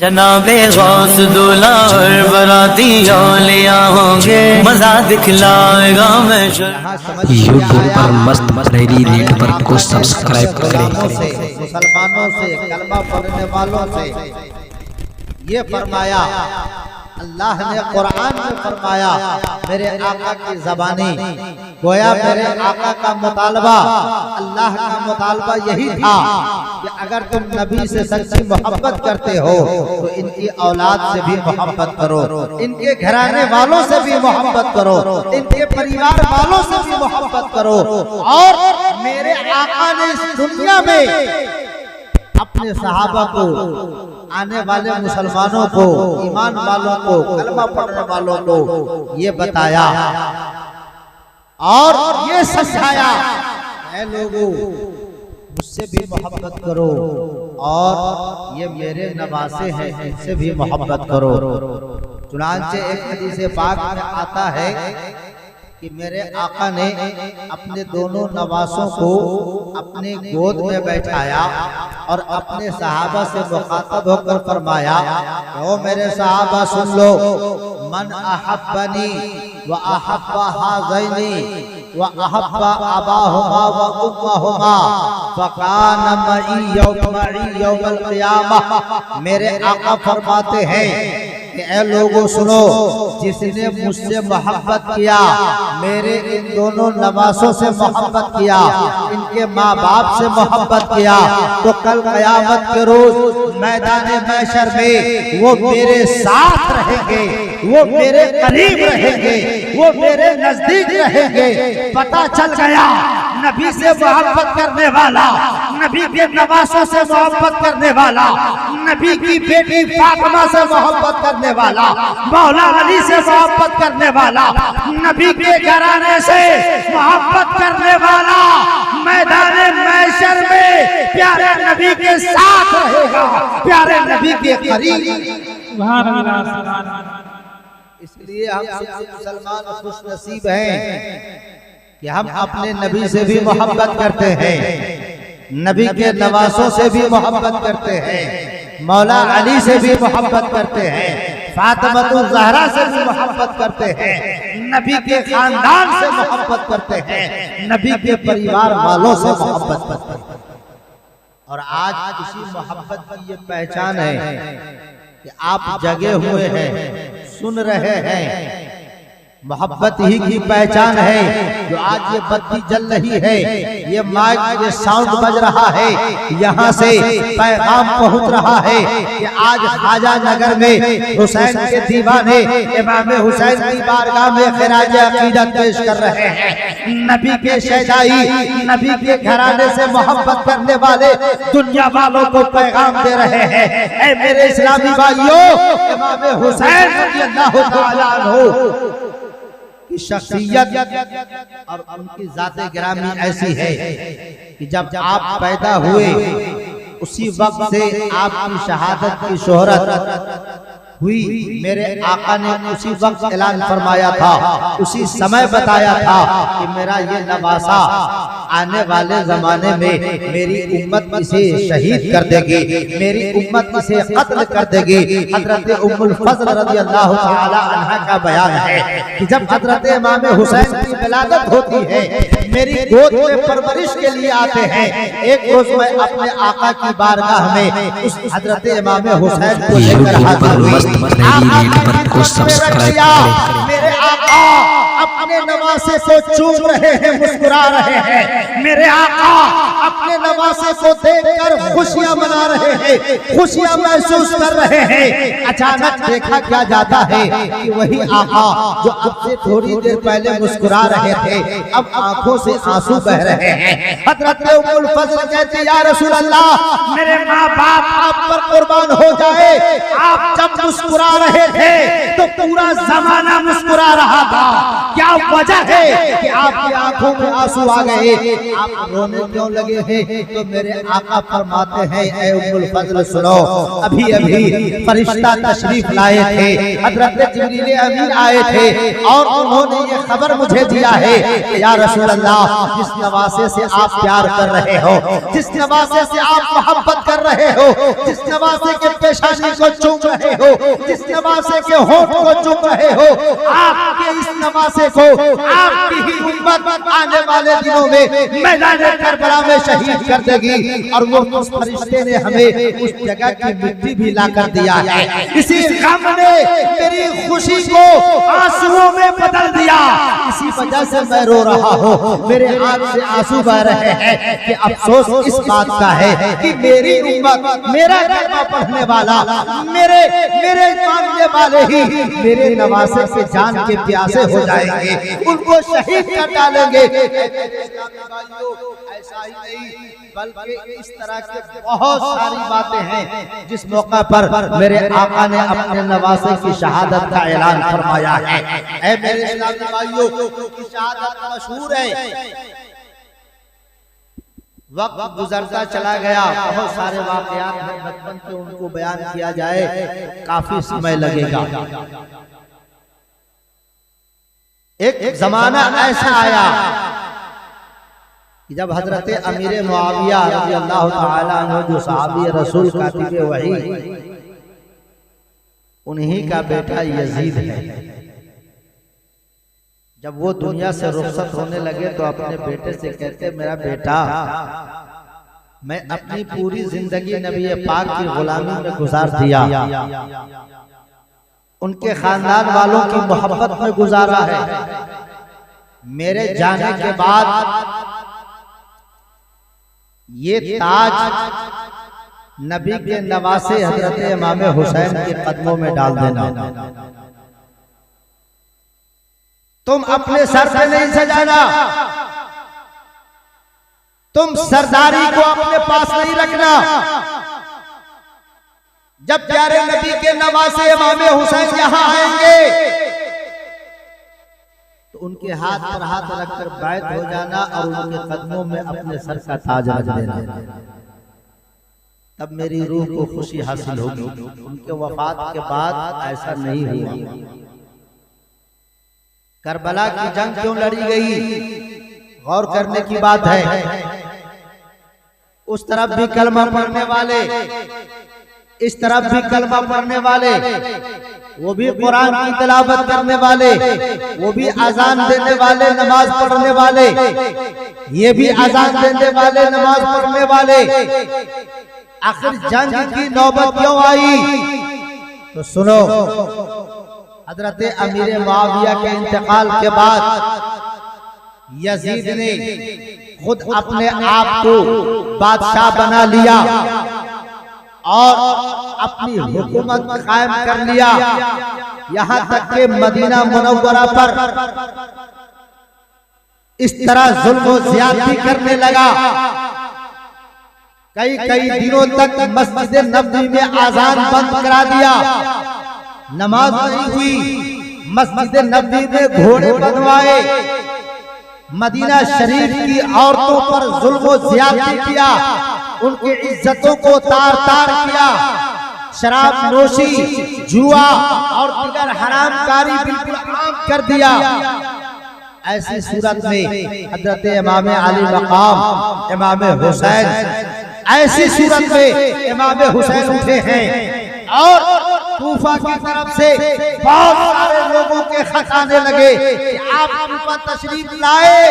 जनाबे गौस दूल्हा और बराती औलिया होंगे, मजा दिखलाएगा मैं। यूट्यूब पर मस्त मसहरी नेटवर्क को सब्सक्राइब करें। मुसलमानों से, कलमा पढ़ने वालों से ये फरमाया, अल्लाह ने कुरान में फरमाया, मेरे आका की ज़बानी गोया मेरे आका का मुतालबा, अल्लाह का मुतालबा यही था कि अगर तुम नबी से सच्ची मोहब्बत करते हो तो इनकी औलाद से भी मोहब्बत करो, इनके घराने वालों से भी मोहब्बत करो, इनके परिवार वालों से भी मोहब्बत करो। और मेरे आका ने इस दुनिया में अपने सहाबा को, आने वाले मुसलमानों को, ईमान वालों को, कलमा पढ़ने वालों को ये बताया और ये समझाया, ऐ लोगों मुझसे भी मोहब्बत करो और ये मेरे नवासे हैं इनसे भी मोहब्बत करो। चुनांचे एक हदीस पाक में आता है कि मेरे आका ने अपने दोनों नवासों को अपने गोद में बैठाया और अपने सहाबा से मुखातब होकर फरमाया, ओ मेरे सहाबा सुन लो, मन अहब्बनी व अहब्बा हाज़ैनी व अहब्बा अबाहुमा व उम्महुमा फकान मई यौमल क़ियामह। मेरे आका फरमाते हैं कि ऐ लोगों सुनो, जिसने मुझसे मोहब्बत किया, मेरे इन दोनों नवासों से मोहब्बत किया, इनके माँ बाप से मोहब्बत किया, तो कल क़यामत के रोज मैदान महशर में वो मेरे साथ रहेंगे, वो मेरे करीब रहेंगे, वो मेरे नजदीक रहेंगे। पता चल गया नबी से मोहब्बत करने वाला, नबी के नवासों से मोहब्बत करने वाला, नबी की बेटी फातिमा से मोहब्बत करने वाला, मौला अली से मोहब्बत करने वाला, नबी के घराने से मोहब्बत करने वाला मैदान महशर में प्यारे नबी के साथ रहेगा, प्यारे नबी के करीब। इसलिए हम मुसलमान खुश नसीब हैं कि हम अपने नबी से भी मोहब्बत करते हैं, नबी के नवासों से भी मोहब्बत करते हैं, मौला अली से भी मोहब्बत करते हैं, फातिमा ज़हरा से भी मोहब्बत करते हैं, नबी के खानदान से मोहब्बत करते हैं, नबी के परिवार वालों से मोहब्बत करते हैं। और आज इसी मोहब्बत की ये पहचान है कि आप जगे हुए हैं, सुन रहे हैं, मोहब्बत ही की पहचान है। जो आज ये बत्ती जल रही है, ये माइक, ये साउंड बज रहा है, यहाँ से पैगाम पहुँच रहा है कि आज खाजा नगर में हुसैन के दीवाने इमाम हुसैन की बारगाह में खिराज अकीदत पेश कर रहे हैं। नबी के शहदाई, नबी के घराने से मोहब्बत करने वाले दुनिया वालों को पैगाम दे रहे हैं, ऐ मेरे इस्लामी भाइयों, इमाम हुसैन रज़ियल्लाहु तआला अन्हु की शख्सियत और उनकी ज़ाते गिरामी ऐसी है कि जब आप पैदा हुए उसी वक्त से आपकी शहादत की शोहरत हुई। मेरे आका ने उसी वक्त ऐलान फरमाया था, उसी समय बताया था कि मेरा ये नवासा आने वाले जमाने में मेरी उम्मत इसे शहीद कर देगी, मेरी उम्मत इसे कत्ल कर देगी। हजरत उम्मुल फज़ल रज़ियल्लाहु तआला अन्हा का बयान है कि जब हजरत इमाम हुसैन की विलादत होती है, मेरी गोद में परवरिश के लिए आते हैं। एक रोज मैं अपने आका की बारगाह में उस हजरत इमाम हुसैन को लेकर हाजिर हुई। को सब्सक्राइब करें। मेरे आका अपने नवासे को चूम रहे हैं, मुस्कुरा रहे हैं। मेरे आका अपने नवासे को देखकर खुशियां मना रहे हैं, खुशियां महसूस कर रहे हैं। अचानक देखा क्या जाता है कि वही आका जो अब से थोड़ी देर पहले मुस्कुरा रहे थे, अब आंखों से आंसू बह रहे हैं। हजरत उम्मुल फज़ल कहती, या रसूल अल्लाह, मेरे माँ बाप आप पर कुर्बान हो जाए, आप जब मुस्कुरा रहे थे तो पूरा जमाना मुस्कुरा रहा था। क्या क्या वजह है कि आपकी आंखों में आंसू आ गए, आप रोने क्यों लगे हैं? तो मेरे आका फरमाते हैं, ऐ उम्मुल फज़ल सुनो, अभी अभी फरिश्ता तशरीफ लाए थे, हज़रत जिब्रील अमीन आए थे और उन्होंने ये खबर मुझे दिया है कि या रसूल अल्लाह, जिस नवासे से आप प्यार कर रहे हो, जिस नवासे से आप मोहब्बत कर रहे हो, जिस नवासे के पेशानी को चूम रहे हो, जिस नवासे के होंठ को चूम रहे हो, आपके इस नवासे को आपकी ही उम्मत आने वाले दिनों में मैदान करबला में शहीद कर देगी। और वो उस फरिश्ते ने हमें उस जगह की मिट्टी भी ला कर दिया है। इसी गम ने मेरी खुशी को आंसुओं में बदल दिया, इसी वजह से मैं रो रहा हूँ, मेरे आंख से आंसू बह रहे हैं कि अफसोस इस बात का है कि मेरी उम्मत, मेरा कलमा पढ़ने वाला, मेरे मानने वाले ही मेरे नवासे से जान के प्यासे हो जाएंगे, उनको शहीद कर डालेंगे। ऐसा ही नहीं बल्कि इस तरह की बहुत सारी बातें हैं जिस मौका पर मेरे आका ने अपने नवासे की शहादत का ऐलान फरमाया है। ऐ मेरे इस्लामी भाइयों, की शहादत मशहूर है। वक्त गुजरता चला गया, बहुत सारे वाकयात हैं बचपन के, उनको बयान किया जाए काफी समय लगेगा। एक जमाना ऐसा आया कि जब हजरत अमीर मुआविया रज़ी अल्लाह ताला अन्हु, जो सहाबी रसूल कातिब वही, उन्हीं का बेटा यजीद है, जब वो दुनिया से रुखसत होने लगे तो अपने बेटे से कहते, मेरा बेटा, मैं अपनी पूरी जिंदगी नबी पाक की गुलामी में गुजार दिया, उनके खानदान वालों की मोहब्बत में गुजारा है, मेरे जाने के बाद ये ताज नबी के नवासे हजरत इमाम हुसैन के कदमों में डाल देना। तुम अपने सर पे नहीं सजाना, तुम सरदारी को अपने पास नहीं रखना। जब प्यारे नबी के नवासे इमाम हुसैन यहाँ आएंगे तो उनके हाथ पर हाथ रखकर बैत हो जाना और उनके कदमों में अपने सर का ताज रख देना, तब मेरी रूह को खुशी हासिल होगी। उनके वफात के बाद ऐसा नहीं हुआ। करबला की जंग क्यों लड़ी गई, गौर करने की बात है। उस तरफ भी कलमा पढ़ने वाले, इस तरफ भी कलमा पढ़ने वाले, वो भी कुरान की तिलावत करने वाले, वो भी अजान देने वाले, नमाज पढ़ने वाले, ये भी अजान देने वाले, नमाज पढ़ने वाले। आखिर जंग की नौबत क्यों आई? तो सुनो, हजरत अमीर मुआविया के इंतकाल के बाद यजीद ने खुद अपने आप को बादशाह बना लिया और अपनी हुकूमत कायम कर लिया। यहाँ तक के मदीना मुनव्वरा पर इस तरह जुल्म और ज़्यादती करने लगा। कई दिनों तक मस्जिद नबवी में आजान बंद करा दिया, नमाज नहीं हुई। मस्जिद नबवी में घोड़े बनवाए, मदीना शरीफ की औरतों पर जुल्म और ज़्यादती किया, उनकी इज्जतों को तार तार किया। शराब नोशी, जुआ और दीगर हरामकारी बिल्कुल आम कर दिया। ऐसी सूरत में हजरत इमाम अली मकाम इमाम हुसैन, ऐसी सूरत में इमाम हुसैन उठे हैं और कूफा की तरफ से बहुत सारे लोगों के खत आने लगे कि आप कूफा तशरीफ लाए,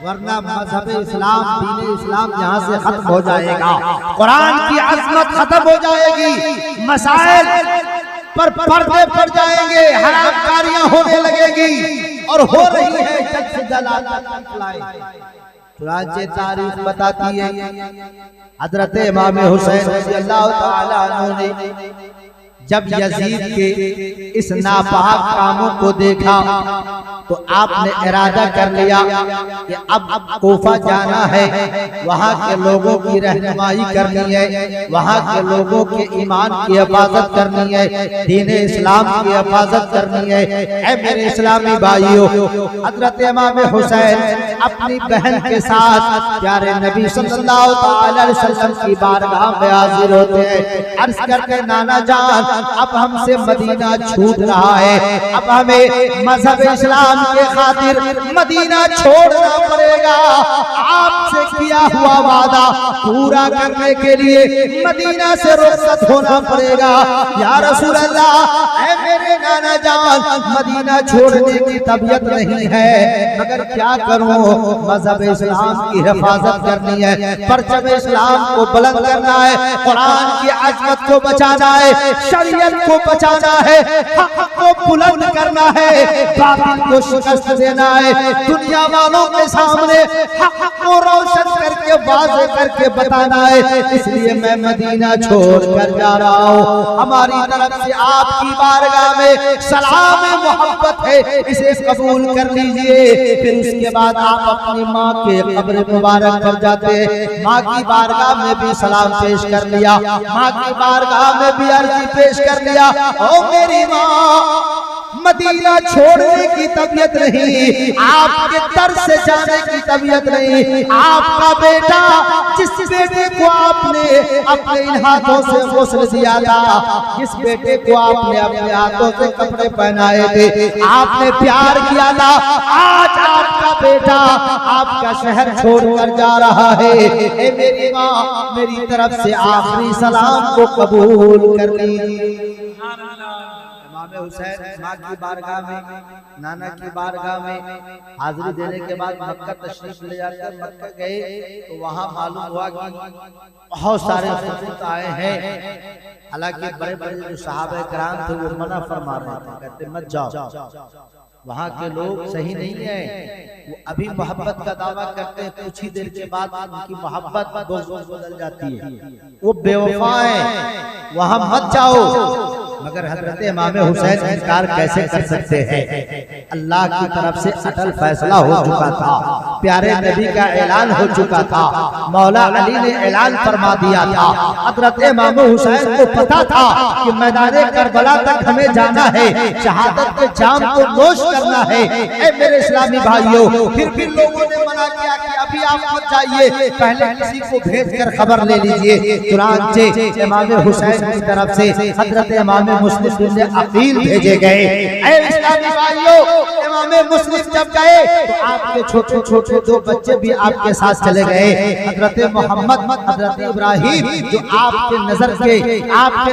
वरना मजहब इस्लाम, दीन इस्लाम यहाँ से खत्म हो जाएगा, कुरान की अजमत खत्म हो जाएगी, मसाइल पर पर्दे पड़ जाएंगे, हरामकारियां होने लगेगी और हो रही है। जग से चुनांचे तारीख बताती है, हजरत इमाम हुसैन रज़ी अल्लाह ताला अन्हु ने जब यजीद के इस नापाक कामों को देखा तो आपने इरादा कर लिया कि अब कोफा जाना है, वहाँ के लोगों की रहनुमाई करनी है, वहाँ के लोगों के ईमान की हिफाजत करनी है, दीन इस्लाम की हिफाजत करनी है। ऐ मेरे इस्लामी भाइयों, हजरत इमाम हुसैन अपनी बहन के साथ प्यारे नबी सल्लल्लाहु अलैहि वसल्लम की बारगाह में हाजिर होते हैं। अर्ज करते नाना जान, अब हमसे मदीना छूट रहा है, अब हमें मजहब इस्लाम के खातिर मदीना छोड़ना पड़ेगा। आपसे किया हुआ वादा पूरा करने के लिए मदीना से रुखसत होना पड़ेगा। या रसूल अल्लाह, ऐ मेरे नाना जान, मदीना छोड़ने की तबीयत नहीं है, मगर क्या करूं, मजहब इस्लाम की हिफाजत करनी है, परचम इस्लाम को बुलंद करना है, कुरान की अजमत को बचाना है, शरीयत को बचाना है, हक को बुलंद करना है, बातिल को शिकस्त देना है, दुनिया वालों के सामने हक को रोशन करके वाज़े करके बताना है। इसलिए मैं मदीना छोड़ कर जा रहा हूँ। हमारी तरफ से आपकी बारगाह में सलाम मोहब्बत है, इसे कबूल कर लीजिए। फिर उसके बाद आप अपनी माँ के कब्र मुबारक पर जाते हैं, माँ की बारगाह में भी सलाम पेश कर लिया, माँ की बारगाह में भी अर्जी पेश कर लिया। ओ मेरी माँ, मदीना छोड़ने की तबीयत नहीं, आपके दर से जाने की तबीयत नहीं। आपका बेटा, जिस बेटे को आपने अपने इन हाथों से गुस्ल दिया था, जिस बेटे को आपने अपने हाथों से कपड़े पहनाए थे, आपने प्यार किया था, आज आपका बेटा आपका शहर छोड़कर जा रहा है। ए मेरी माँ, मेरी तरफ से आखिरी सलाम को कबूल कर ली। इमाम हुसैन माँ की बारगाह में, नाना की बारगाह में हाजिरी देने के बाद मक्का तशरीफ ले जाते हैं। मक्का गए तो वहाँ मालूम हुआ कि बहुत सारे खुद आए हैं। हालांकि बड़े बड़े जो सहाबा कराम थे वो मना फरमा रहे थे, कहते मत जाओ, वहाँ के लोग सही नहीं है, वो अभी मोहब्बत का दावा करते हैं, कुछ ही देर के बाद उनकी मोहब्बत बदल जाती है, वो बेवफा है, वहाँ मत जाओ। मगर हजरत इमाम हुसैन इनकार कैसे कर सकते हैं? अल्लाह की तरफ से अटल फैसला हो चुका था, प्यारे नबी का ऐलान हो चुका था, मौला अली ने ऐलान फरमा दिया था। हजरत इमाम हुसैन को पता था कि मैदान करबला तक हमें जाना है, शहादत के जाम को नोश करना है। ऐ मेरे इस्लामी भाइयों, फिर भी लोगों ने मना किया कि अभी आप मत जाइए, पहले किसी को भेजकर खबर ले लीजिए। चुनांचे इमाम हुसैन की तरफ से हजरत इमाम मुस्लिम ने अपील भेजे गए। ऐ इस्लामी भाइयों, इमाम मुस्लिम जब गए तो आपके छोटे छोटे दो बच्चे भी आपके साथ चले गए। हजरत मोहम्मद, हजरत इब्राहिम जो आपके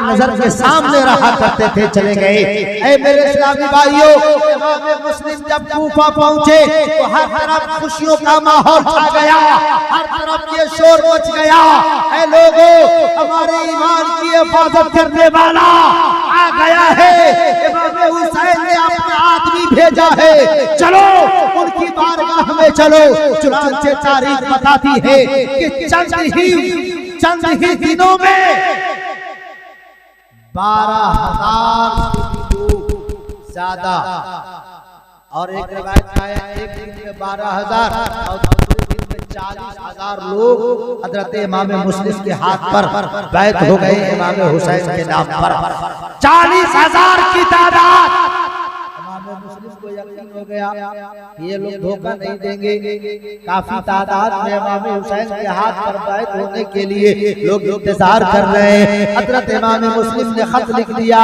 नजर के सामने रहा करते थे, चले गए। ऐ मेरे इस्लामी भाइयों, इमाम मुस्लिम जब कूफा पहुंचे तो हर तरफ खुशियों का माहौल छा गया, हर तरफ ये शोर मच गया। ऐ लोगों, हमारे ईमान की हिफाजत करने वाला आ गया है। इमाम हुसैन ने अपना आदमी भेजा है, चलो उनकी बारगाह में चलो। चुनांचे तारीख बताती है कि चंद ही दिनों में 12,000 से ज्यादा, और एक रिवायत आया एक दिन में 12,000 और दूसरे दिन में 40,000 लोग हजरत इमाम मुस्लिम के हाथ पर बैत हो गए। इमाम हुसैन के नाम पर 40,000 की तादाद। इमाम मुस्लिम को यकीन हो गया ये लोग धोखा नहीं देंगे। काफी तादाद में इमाम हुसैन के हाथ पर बैत होने के लिए लोग इंतजार कर रहे हैं। हजरत इमाम मुस्लिम ने खत लिख दिया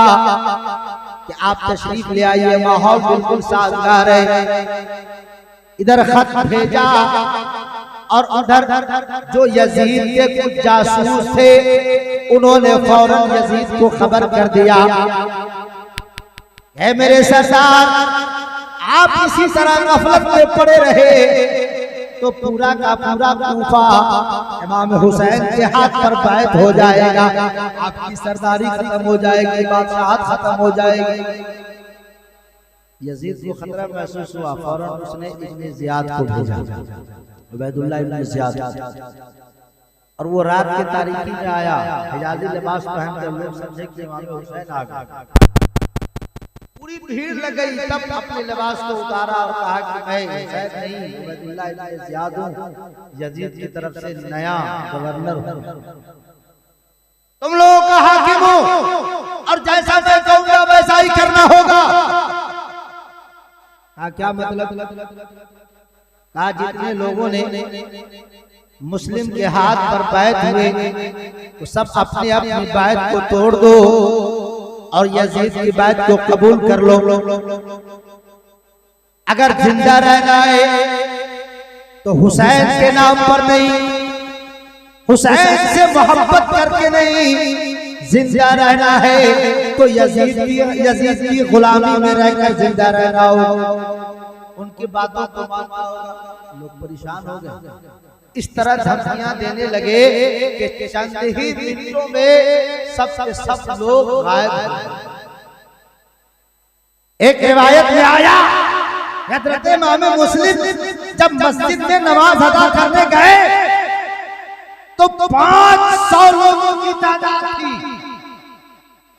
कि आप तशरीफ ले आइए, माहौल बिल्कुल साजगार है। इधर खत भेजा और उधर जो यजीद के कुछ जासूस थे उन्होंने फौरन यजीद को खबर कर दिया, है मेरे सरदार, आप इसी तरह गफलत में पड़े रहे तो पूरा का पूरा कूफा इमाम हुसैन के हाथ पर बैत हो जाएगा, आपकी सरदारी खत्म हो जाएगी, बादशाहत खत्म हो जाएगी। यजीद को खतरा महसूस हुआ, फौरन उसने इब्न जियाद को भेजा, उबैदुल्लाह इब्न जियाद। और वो रात की तारीखी में आया, हिजाजी लिबास पहन कर, लोग समझे कि इमाम हुसैन आ गए, पूरी भीड़ लग गई। तब अपने लिबास को उतारा और कहा कि मैं हुसैन नहीं, उबैदुल्लाह इब्न ज़ियाद हूं, यजीद की तरफ से नया गवर्नर हूं, तुम लोगों का हाकिम हो और जैसा मैं कहूंगा वैसा ही करना होगा। क्या मतलब? कहा जितने लोगों ने मुस्लिम के हाथ पर बैत हुए तो सब अपने अपनी बैत को तोड़ दो और यजीद की बैत को कबूल कर लो। अगर जिंदा रहना है तो हुसैन के नाम पर नहीं, हुसैन से मोहब्बत करके नहीं, जिंदा रहना है तो यजीद की गुलामी में रहकर जिंदा रहना होगा, उनकी बातों को मानना होगा। लोग परेशान हो गए, इस तरह धमकियां देने लगे कि चंद ही मिनटों में सब लोग गायब हो गए। एक रिवायत में आया, हज़रत इमाम मुस्लिम जब मस्जिद में नमाज अदा करने गए तो 500 लोगों की तादाद थी,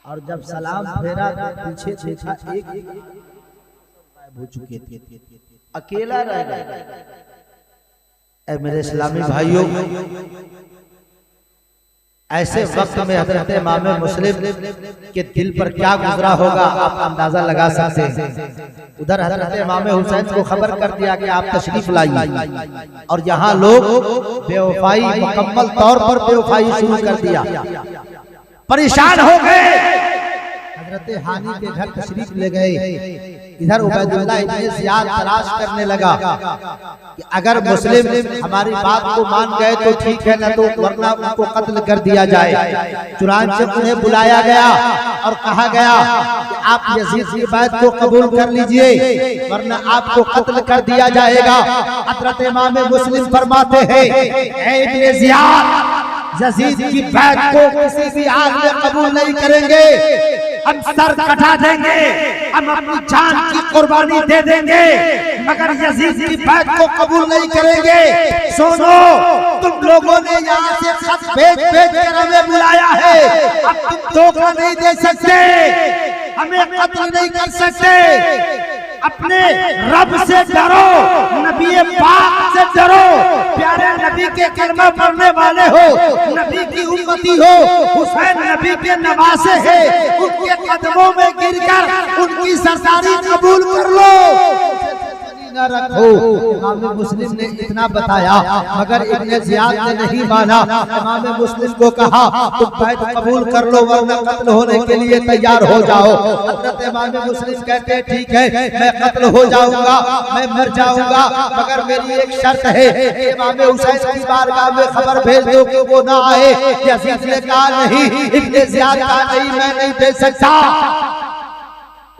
और जब सलाम फेरा तो पीछे देखा एक हो चुके थे, अकेला रह गया। ऐ मेरे इस्लामी भाइयों, ऐसे वक्त में हज़रत इमाम मुस्लिम के दिल पर क्या गुजरा होगा आप अंदाजा लगा सकते हैं। उधर हज़रत इमाम हुसैन को खबर कर दिया कि आप तशरीफ लाइए, और यहाँ लोग बेवफाई, मुकम्मल तौर पर बेवफाई शुरू कर दिया, परेशान हो गए। हज़रत हानी के घर तशरीफ ले गए। इधर उबैदुल्लाह इब्न ज़ियाद तलाश करने लगा कि अगर मुस्लिम हमारी बात को मान गए तो ठीक है, ना तो वरना उनको कत्ल कर दिया जाए। चुनांचे उन्हें बुलाया गया और कहा गया कि आप यजीद की बात को कबूल कर लीजिए वरना आपको कत्ल कर दिया जाएगा। हज़रत इमाम मुस्लिम फरमाते हैं, ऐ इब्न ज़ियाद, यजीद की बात को किसी भी हाल में कबूल नहीं करेंगे, हम सर कटा देंगे, हम अपनी जान की कुर्बानी दे देंगे, मगर यजीद की बात को कबूल नहीं करेंगे। सुनो, तुम लोगों ने यहाँ से खत भेज कर हमें बुलाया है, अब तुम धोखा नहीं दे सकते, हमें कत्ल नहीं कर सकते। अपने रब से डरो, नबी पाक से डरो, प्यारे नबी के कलमा पढ़ने वाले हो, नबी की उम्मती हो, हुसैन नबी के नवासे हैं, उनके कदमों में गिरकर उनकी सरदारी कबूल कर लो, न रखो। इमाम मुस्लिम ने इतना बताया, मगर इब्न ज़ियाद ने नहीं माना। इमाम मुस्लिम को कहा तुम बैत कबूल कर लो वरना कत्ल होने के लिए तैयार हो जाओ। हज़रत इमाम मुस्लिम कहते ठीक है, मैं कत्ल हो जाऊंगा, मैं मर जाऊंगा, मगर मेरी एक शर्त है, इमाम हुसैन की बारगाह में खबर भेज दो कि वो ना आए। यजीद ने कहा नहीं, इब्न ज़ियाद कहा नहीं, मैं नहीं भेज सकता,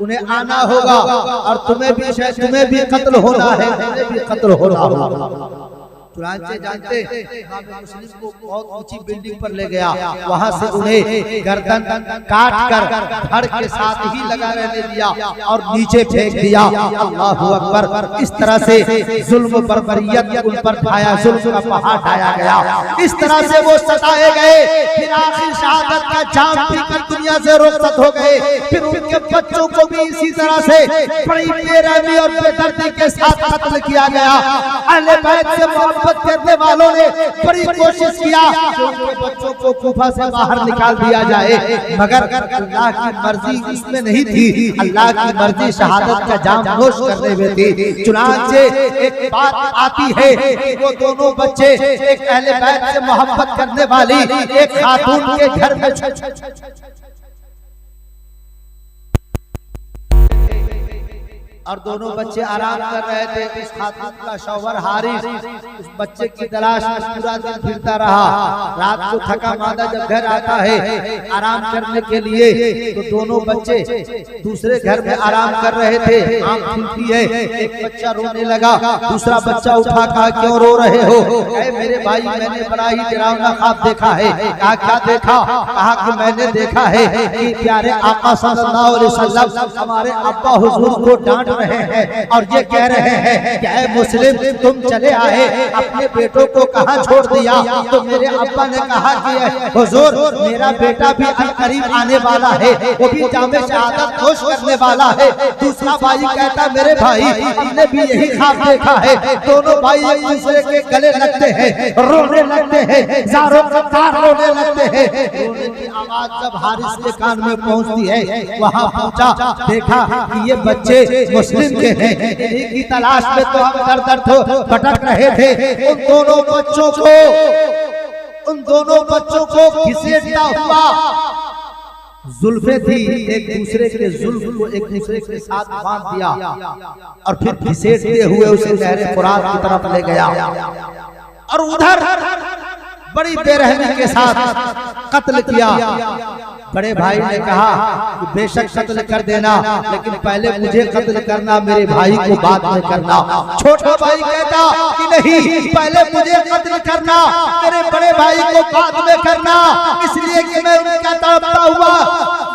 उन्हें आना होगा और तुम्हें भी कत्ल होना है, तुम्हें भी कत्ल होना होगा। चुनांचे जानते इमाम मुस्लिम को बहुत ऊंची बिल्डिंग पर ले गया, वहां से उन्हें गर्दन काट कर धड़ के साथ ही लगा रहने दिया और नीचे फेंक दिया। अल्लाहू अकबर। इस तरह से जुल्म बर्बरियत उन पर ढाया, जुल्म का पहाड़ ढाया गया। इस तरह से वो सताए गए, फिर आखिर शहादत का जाम पीकर दुनिया से रुखसत हो गए। फिर उनके बच्चों को भी इसी तरह से बड़ी बेरहमी और बेदर्दी के साथ कत्ल किया गया। अहले बैत से मोहब्बत करने वालों ने बड़ी कोशिश किया कि उनके बच्चों को कूफा से बाहर निकाल दिया जाए, मगर अल्लाह की मर्जी इसमें नहीं थी। अल्लाह की मर्जी शहादत का जाम नोश करने में थी। चुनांचे एक बात आती है कि वो दोनों बच्चे एक अहले बैत से मोहब्बत करने वाली एक खातून के घर में और दोनों बच्चे आराम कर रहे थे। इस खातून का शौहर हारिस उस बच्चे की तलाश में पूरा दिन फिरता रहा। रात को थका मादा जब घर आता है आराम करने के लिए, तो दोनों बच्चे दूसरे घर में आराम कर रहे थे। आंख खुलती है, एक बच्चा रोने लगा, दूसरा बच्चा उठा, कहा क्यों रो रहे हो? ऐ मेरे भाई, मैंने बड़ा ही डरावना ख्वाब देखा है। कहा क्या देखा? कहा कि मैंने देखा है कि प्यारे आका सल्लल्लाहु अलैहि वसल्लम हमारे अब्बा हुजूर को डांट रहे हैं और ये कह रहे हैं कि ऐ मुस्लिम तुम चले आए, अपने बेटों को कहाँ छोड़ दिया? तो मेरे अब्बा ने कहा कि हुजूर मेरा बेटा भी करीब आने वाला है, वो भी जामे शहादत नोश करने वाला है। दूसरा भाई कहता मेरे भाई हमने भी यही ख्वाब देखा है। दोनों भाई एक दूसरे के गले लगते हैं, रोने लगते हैं, ज़ारों कतार रोने लगते हैं। रोने की आवाज जब हारिस के कान में पहुंचती है, वहां पहुंचा, देखा कि ये बच्चे मुस्लिम के हैं। इन्हीं की तलाश में तो हम दर दर भटक रहे थे। उन दोनों बच्चों को घसीटता हुआ जुल्फे थी, एक दूसरे के जुल्फ को एक दूसरे के साथ बांध दिया और फिर घसीटते हुए उसे नहरे फुरात की तरफ ले गया और उधर बड़ी बेरहमी के साथ कत्ल किया। बड़े भाई ने कहा कि बेशक कत्ल कर देना, लेकिन पहले मुझे कत्ल करना, मेरे भाई को बाद में करना। छोटा भाई कहता कि नहीं, पहले मुझे कत्ल करना, मेरे बड़े भाई को बाद में करना, इसलिए कि मैं उनका तड़पता हुआ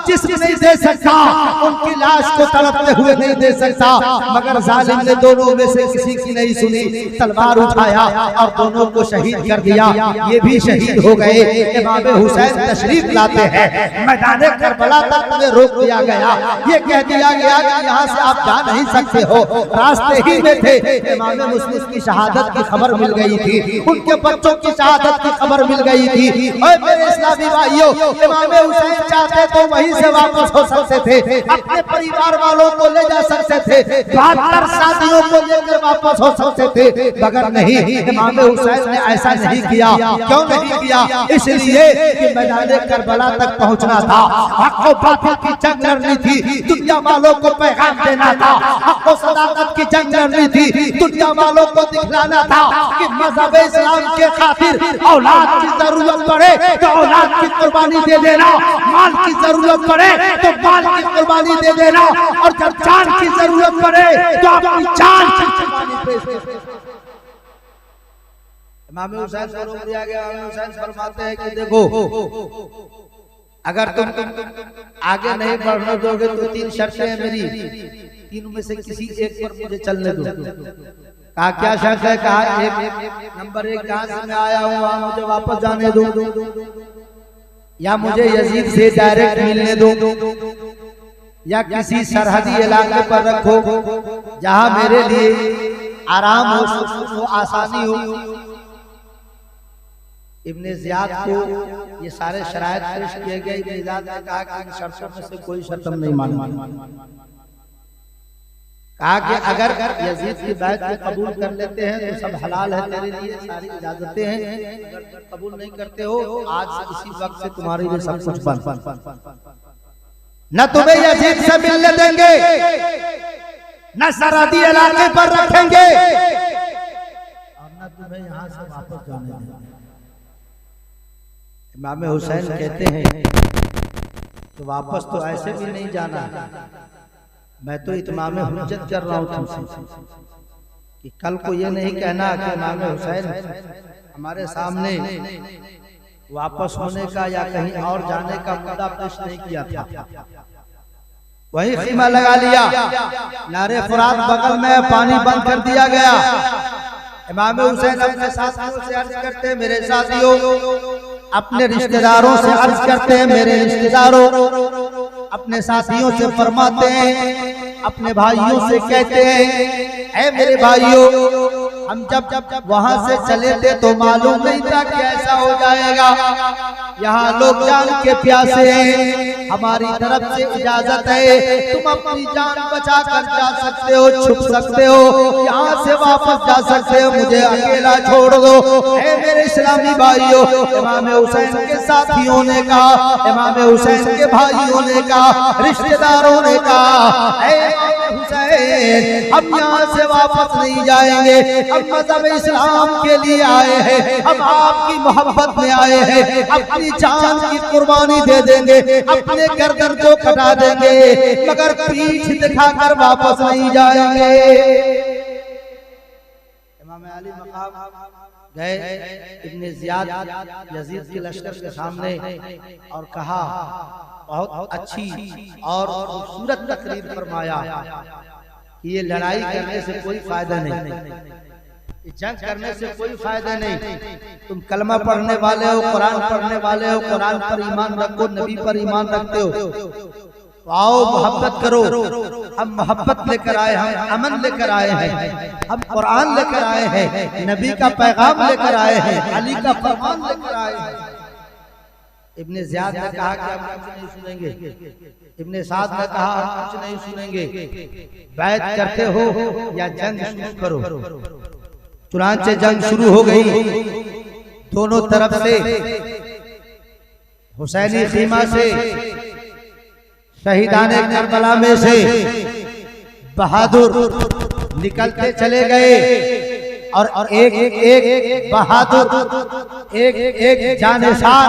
जिस्म नहीं दे सकता, उनकी लाश को तड़पते हुए नहीं दे सकता। मगर जालिम ने दोनों में से किसी की नहीं सुनी, तलवार उठाया और दोनों को शहीद कर दिया। ये भी शहीद हो गए। इमाम हुसैन तशरीफ लाते हैं, मैदान करबला तक में रोक दिया गया। ये कह दिया गया कि यहाँ से आप जा नहीं सकते हो। रास्ते ही में थे, इमाम मुस्लिम की शहादत की खबर मिल गई थी, उनके बच्चों की शहादत की खबर मिल गई थी। और मेरे इस्लामी भाइयों, इमाम हुसैन चाहते तो वहीं से वापस हो सकते थे, अपने परिवार वालों को ले जा सकते थे, 72 शादियों को लेकर वापस हो सकते थे, मगर नहीं, इमाम हुसैन ने ऐसा नहीं किया। क्यों नहीं किया? इसलिए कि मैदान करबला तक पहुंचना था, हक और बातिल की जंग लड़नी थी, दुनिया वालों को पैगाम देना था, हक और सदाकत की जंग लड़नी थी, दुनिया वालों को दिखलाना था कि मजहब इस्लाम के खातिर औलाद की जरूरत पड़े तो औलाद की कुर्बानी दे देना, माल की जरूरत पड़े तो माल की कुर्बानी दे देना, और जब जान की जरूरत पड़े तो अपनी जान की कुर्बानी पेश कर। इमाम हुसैन को रोक दिया गया। इमाम हुसैन फरमाते हैं कि देखो, अगर तुम आगे नहीं बढ़ने दोगे तो 3 शर्तें हैं मेरी, तीनों में से किसी एक पर मुझे चलने दो। कहा क्या शर्त है? कहा एक नंबर 1, कहां से मैं आया हूं वहां मुझे वापस जाने दो, या मुझे यजीद से डायरेक्ट मिलने दो, या किसी सरहदी इलाके पर रखो जहां मेरे लिए आराम हो, सुकून हो, आसानी हो। इब्ने ज़ियाद को ये सारे शराइत पेश किए गए। इब्ने ज़ियाद ने कहा कि इन शर्तों में से कोई शर्त हम नहीं मानेंगे। कहा कि अगर यजीद की बैत को कबूल कर लेते हैं तो सब हलाल है तेरे लिए, सारी इजाजतें हैं। अगर कबूल नहीं करते हो, आज से इसी वक्त से तुम्हारे लिए सब कुछ बंद, न तुम्हें यजीद से मिलने देंगे, न सरहदी इलाके पर रखेंगे, और न तुम्हें यहाँ से वापस जाने देंगे। इमाम हुसैन कहते हैं तो वापस तो ऐसे भी नहीं जाना, मैं तो इत्माम हुज्जत कर रहा हूँ तुमसे कि कल को ये नहीं कहना कि इमाम हुसैन हमारे सामने वापस होने का या कहीं और जाने का मुद्दा पेश नहीं किया था, वही खीमा लगा लिया। नारे फुरात बगल में पानी बंद कर दिया गया। इमाम हुसैन अपने साथियों से अर्ज करते हैं, मेरे साथियों, अपने रिश्तेदारों से अर्ज करते हैं, मेरे रिश्तेदारों, अपने साथियों से फरमाते हैं, अपने भाइयों से कहते हैं, ऐ मेरे भाइयों, हम जब वहां से चले थे तो मालूम नहीं था कि ऐसा हो जाएगा। यहाँ लोग जान के प्यासे हैं, हमारी तरफ से इजाजत है, तुम अपनी जान बचा कर जा सकते हो, छुप सकते हो, यहाँ से वापस जा सकते हो, मुझे अकेला छोड़ दो। ऐ मेरे इस्लामी भाइयों, इमाम हुसैन के साथियों ने कहा, इमाम हुसैन के भाइयों ने कहा, रिश्तेदारों ने कहा, ऐ हुसैन, हम यहाँ से वापस नहीं जाएंगे, हम मज़हब इस्लाम के लिए आए हैं, हम आपकी मोहब्बत में आए हैं, अपनी जान की कुर्बानी दे देंगे, अपने गर्दन को कटा देंगे, मगर पीठ दिखाकर वापस नहीं जाएंगे। इमाम अली मकाम गए इब्ने ज़ियाद यजीद के लश्कर के सामने और कहा, बहुत अच्छी और खूबसूरत तकरीर फरमाया कि ये लड़ाई करने से कोई फायदा नहीं, जंग करने से कोई फायदा नहीं। तुम कलमा पढ़ने वाले हो, कुरान पढ़ने वाले हो, कुरान पर ईमान रखो, नबी पर ईमान रखते हो, तो आओ मोहब्बत करो। हम मोहब्बत लेकर आए, हम अमन लेकर आए हैं, हम कुरान लेकर आए हैं, नबी का पैगाम लेकर आए हैं, अली का फरमान लेकर आए हैं। इब्ने ज़ियाद ने कहा कि हम कुछ नहीं सुनेंगे, इब्ने साद ने कहा हम कुछ नहीं सुनेंगे, बैत करते हो या जंग शुरू करो। चुनांचे जंग शुरू हो गई, दोनों तरफ से हुसैनी खीमा से, शहीदाने करबला में से बहादुर निकलते चले गए और एक एक बहादुर, एक एक जानेसार,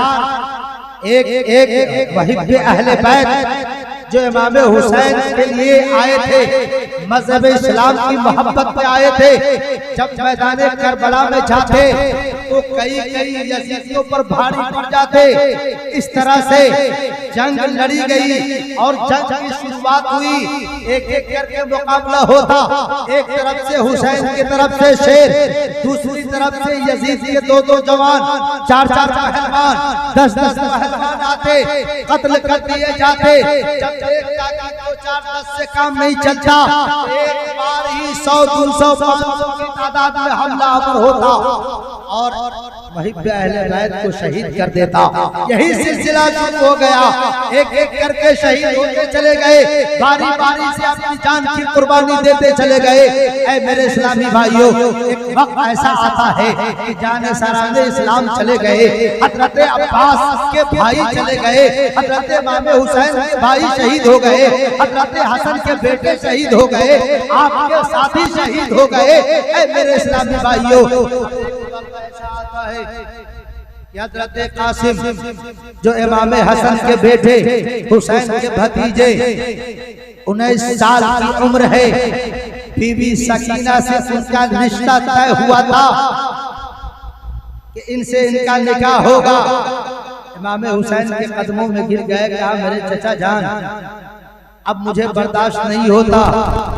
एक एक वहिब अहले बैत जो इमाम हुसैन के लिए आए थे, मजहब इस्लाम की मोहब्बत में आए थे, जब मैदान करबला में जाते तो कई यजीदियों पर भारी पड़ जाते। इस तरह से जंग लड़ी गई और जंग की शुरुआत हुई, एक एक करके मुकाबला होता। एक तरफ से हुसैन की तरफ से शेर, दूसरी तरफ से यजीद के दो दो जवान, चार चार पहलवान, 10-10 पहलवान आते, कत्ल कर दिए जाते। जब एक ताकत को 4-10 से काम नहीं चलता, एक बार ही 100-200 500 की तादाद में हमलावर होता और वही अहले बैत को शहीद कर देता। यही सिलसिला शुरू हो गया, एक एक करके शहीद होते चले गए, बारी बारी से अपनी जान की कुर्बानी देते चले गए। ऐ मेरे इस्लामी भाइयों, एक वक्त ऐसा आता है कि जाने सराने इस्लाम चले गए, हजरत अब्बास के भाई चले गए, हजरत इमाम हुसैन के भाई शहीद हो गए, हजरत हसन के बेटे शहीद हो गए, आपके साथी शहीद हो गए। ऐ मेरे इस्लामी भाइयों, ऐसा आता है कि हजरत कासिम जो इमाम हसन के बेटे, हुसैन के भतीजे, 19 साल की उम्र है, बीवी सकीना से उनका रिश्ता तय हुआ था कि इनसे इनका निकाह होगा। इमाम हुसैन के कदमों में गिर गए, कहा मेरे चचा जान अब मुझे बर्दाश्त नहीं होता,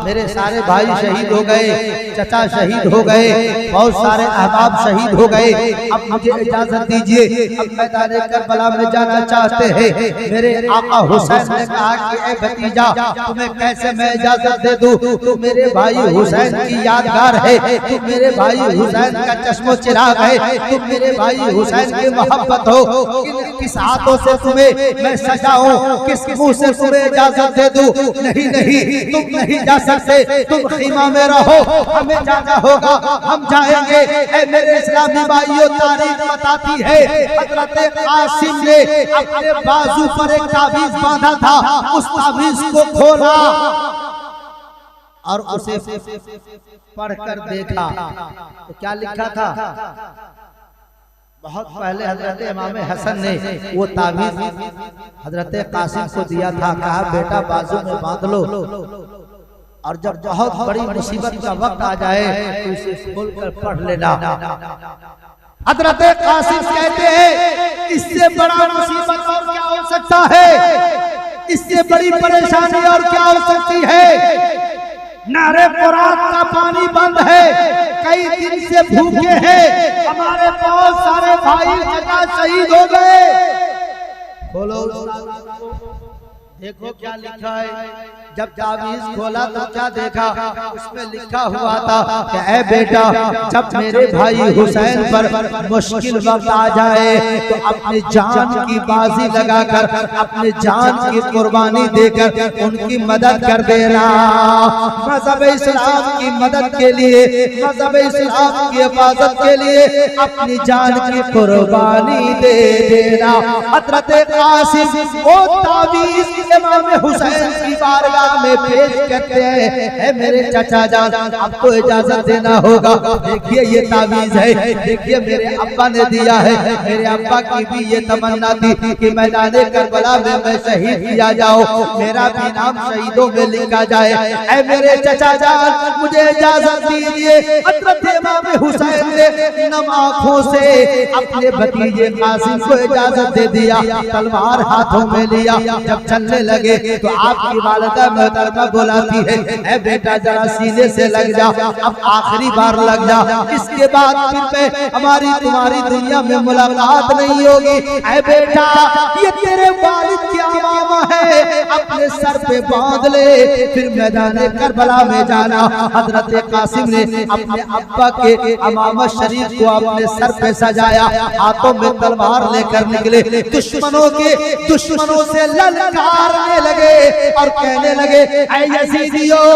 मेरे सारे भाई शहीद हो गए, चचा शहीद हो गए, बहुत सारे अहबाब शहीद हो गए, अब मुझे इजाजत दीजिए, अब मैदान करबला में जाना चाहते हैं। मेरे आका हुसैन ने कहा कि ए भतीजा, तुम्हें कैसे मैं इजाजत दे दूं, तू मेरे भाई हुसैन की यादगार है, तू मेरे भाई हुसैन का चश्मो चिराग है, तुम मेरे भाई हुसैन की मोहब्बत हो, किस हाथों से तुम्हें मैं सजाऊं, किस मुंह से तुम्हें इजाजत दे दूं? नहीं नहीं, तुम नहीं जा सकते, तुम खीमा में रहो, हमें जाना होगा, हम जाएंगे। ऐ मेरे इस्लामी भाइयों, तारीख बताती है हजरत कासिम ने अपने बाजू पर एक ताबीज बांधा था, उस ताबीज को खोला और उसे पढ़कर देखा तो क्या लिखा था। बहुत पहले हजरत इमाम हसन ने वो ताबीज हजरत कासिम को दिया था, कहा बेटा बाजू में बांध लो और जब बहुत बड़ी मुसीबत का वक्त आ जाए तो इसे खोलकर पढ़ लेना। हजरत कासिम कहते हैं इससे बड़ा मुसीबत और क्या हो सकता है, इससे बड़ी परेशानी और क्या हो सकती है। नारे कुरान का पानी बंद है, कई दिन से भूखे हैं, हमारे बहुत सारे भाई चचा शहीद हो गए। बोलो देखो क्या लिखा है। जब ताबीज खोला तो क्या देखा, उसमें लिखा हुआ था कि ऐ बेटा, जब मेरे भाई हुसैन पर मुश्किल वक्त आ जाए तो अपनी जान की बाजी लगाकर, अपनी जान की कुर्बानी देकर उनकी मदद कर देना। मजहब इस्लाम की मदद के लिए, मजहब इस्लाम की हिफाजत के लिए अपनी जान की कुर्बानी दे देना। हजरत कासिम वो ताबीज इमाम हुसैन की बारगाह में पेश करते हैं। मेरे चचा जान, आपको इजाजत देना होगा, देखिए ये ताबीज है, देखिए मेरे अब्बा ने दिया है, मेरे अब्बा की भी ये तमन्ना थी कि मैदान करबला में मैं शहीद किया जाऊं, मेरा भी नाम शहीदों में लिखा जाए। ऐ मेरे चचा जान, मुझे इजाजत दीजिए। हजरत इमाम हुसैन ने नम आंखों से अपने भतीजे कासिम को इजाजत दे दिया, तलवार हाथों में लिया, जब चलने लगे तो आपकी वालिदा मोहतरमा बुलाती है, ऐ बेटा जरा सीने से लग जा, अब आखिरी बार लग जा, इसके बाद फिर हमारी तुम्हारी दुनिया में मुलाकात नहीं होगी। ऐ बेटा ये तेरे वालिद की अमामा है, अपने सर पे बांध ले, फिर मैदान करबला में जाना। हजरत कासिम ने अपने अब्बा के अमामा शरीफ को अपने सर पे सजाया, हाथों में तलवार लेकर निकले, दुश्मनों से ललकारने लगे और कहने लगे, ऐ यजीदियों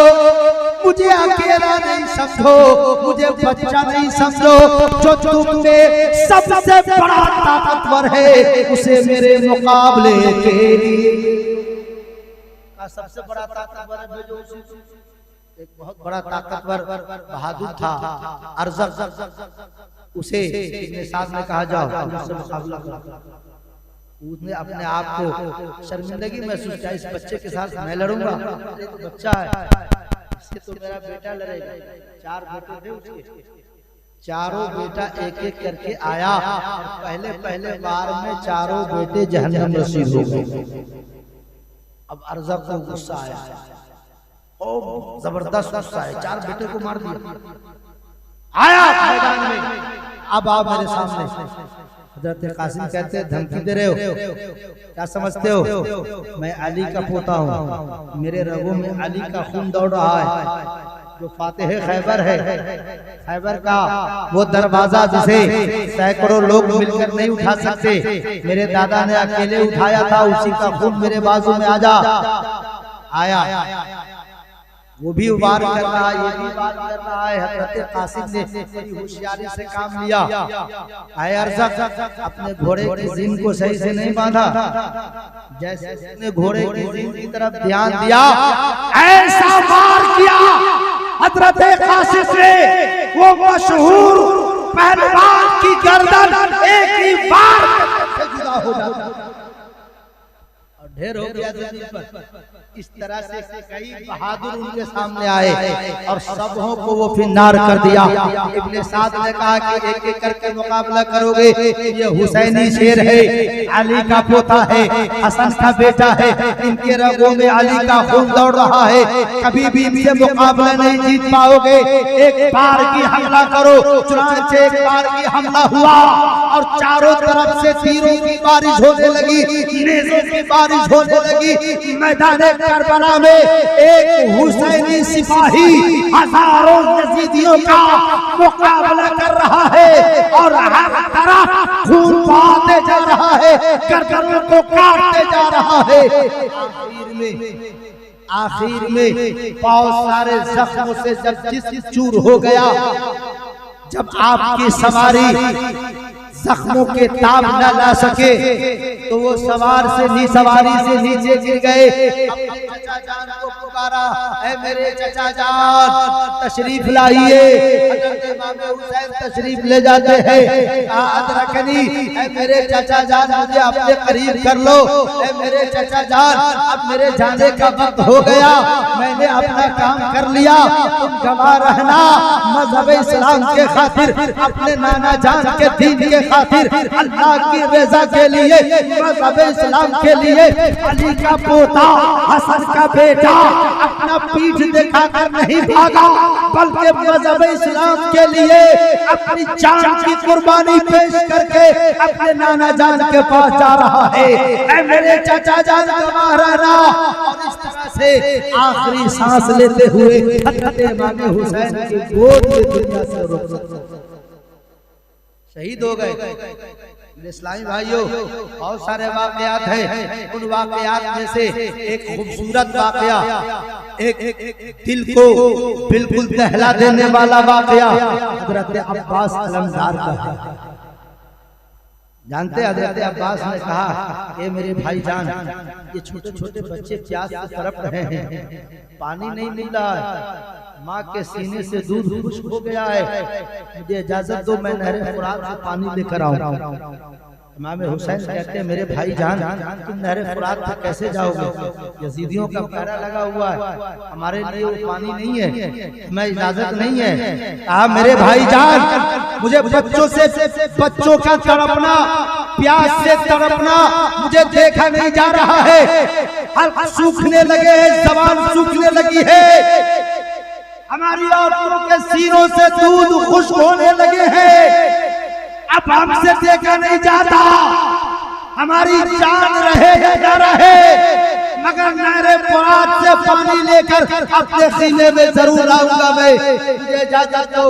मुझे अकेला नहीं समझो, मुझे बच्चा नहीं समझो, जो तुम में सबसे बड़ा ताकतवर है उसे मेरे मुकाबले के लिए सबसे बड़ा ताकतवर है। एक बहुत बड़ा ताकतवर बहादुर था अरज़ब, उसे इब्ने साद ने कहा जाओ उससे मुकाबला करो। उसने अपने आप को शर्मिंदगी महसूस किया, इस बच्चे के साथ मैं लड़ूंगा, तो बच्चा है, इससे तो मेरा बेटा लड़ेगा। 4 बेटे थे उसके, चारों बेटा एक एक करके आया, पहले बार में चारों बेटे जहन्नम नसीब हो गए। अब अरज़ब को गुस्सा आया, ओ जबरदस्त गुस्सा है, 4 बेटे को मार दिया, आया मैदान में, अब आओ मेरे सामने। हजरत कासिम कहते हैं धमकी दे रहे हो, क्या समझते हो मैं अली का पोता हूँ, मेरे रगों में अली का खून दौड़ रहा है। जो फातेह खैबर है, खैबर का वो दरवाजा जिसे सैकड़ों लोग मिलकर नहीं उठा सकते, मेरे दादा ने अकेले उठाया था, उसी का खून मेरे बाजू में आया, वो भी वार कर रहा है, ये भी वार कर रहा है। हजरत कासिम ने बड़ी होशियारी से काम लिया। आए अरज़ब अपने घोड़े की जीन को सही से नहीं बांधा, जैसे उसने घोड़े की जीन की तरफ ध्यान दिया, ऐसा वार किया हजरत कासिम ने, वो मशहूर पहलवान की गर्दन एक ही वार से जुदा हो जाता और ढेर हो गया जमीन पर। इस तरह से कई बहादुर उनके सामने आए और सबों को वो फिन्नार कर दिया। इब्ने साद ने कहा कि एक एक करके मुकाबला करोगे, ये हुसैनी शेर है, अली का पोता है, हसन का बेटा है, इनके रगों में अली का खून दौड़ रहा है, कभी भी इनसे मुकाबला नहीं जीत पाओगे। एक बार की हमला करो। चुनांचे एक बार की हमला हुआ और चारों तरफ से तीरों की बारिश होने लगी, नेज़ों की बारिश होने लगी। मैदान करबला में एक हुसैनी सिपाही हजारों यजीदियों का मुकाबला कर रहा है और हर तरफ खून बहाते जा रहा है, गर्दनों को काटते जा रहा है। आखिर में पांव सारे जख्मों से जब जिस्म चूर हो गया, जब आपकी सवारी जख्मों के ताब न ला सके तो वो सवारी से नीचे गिर गए। चचा जान को पुकारा, ऐ मेरे चचा जान तशरीफ लाइए। इमाम हुसैन तशरीफ ले जाते हैं, अदरकनी, ऐ मेरे चचा जान मुझे अपने करीब कर लो। ऐ मेरे चचा जान अब मेरे जाने का वक्त हो गया, मैंने अपना काम कर लिया, तुम गवाह रहना मजहब इस्लाम के खातिर, अपने नाना जान के दीन के खातिर, अल्लाह की रज़ा के लिए, मज़हब इस्लाम के लिए। अली का पोता हसन का बेटा अपना पीठ दिखाकर नहीं भागा, बल्कि मज़हब इस्लाम के लिए अपनी जान की कुर्बानी पेश करके अपने नाना जान के पास जा रहा है। ऐ मेरे चाचा जान गवाह रहना। और इस तरह से आखिरी सांस लेते हुए हज़रत इमाम हुसैन की गोद में दुनिया से शहीद हो गए। इस्लामी भाइयों, बहुत सारे वाकयात हैं, उन वाकयात में से एक खूबसूरत वाकया, एक दिल को बिल्कुल दहला देने वाला वाकया हजरत अब्बास अलमदार का है। जानते हजरत अब्बास ने कहा, ये मेरे भाईजान, ये छोटे छोटे बच्चे प्यास से तड़प रहे हैं, पानी नहीं मिल रहा है, माँ के सीने से दूध खुश्क हो गया है, मुझे इजाजत दो मैं नहर फुरात से पानी लेकर आऊं। इमाम हुसैन कहते हैं, मेरे भाईजान तुम नहर फुरात पे कैसे जाओगे, यजीदियों का पहरा लगा हुआ है, हमारे लिए वो पानी नहीं है, मैं इजाजत नहीं है। कहा, मेरे भाईजान मुझे बच्चों का तड़पना, प्यास से तड़पना मुझे देखा नहीं जा रहा है। हल्क सूखने लगे हैं, जबान सूखने लगी है, हमारी औरतों के सीनों से दूध खुश्क होने लगे हैं। अब हमसे देखा नहीं जाता, हमारी जान रहे या न रहे, मगर नहरे फुरात से पानी लेकर अपने सीने में जरूर आऊंगा मैं। मुझे इजाजत दो।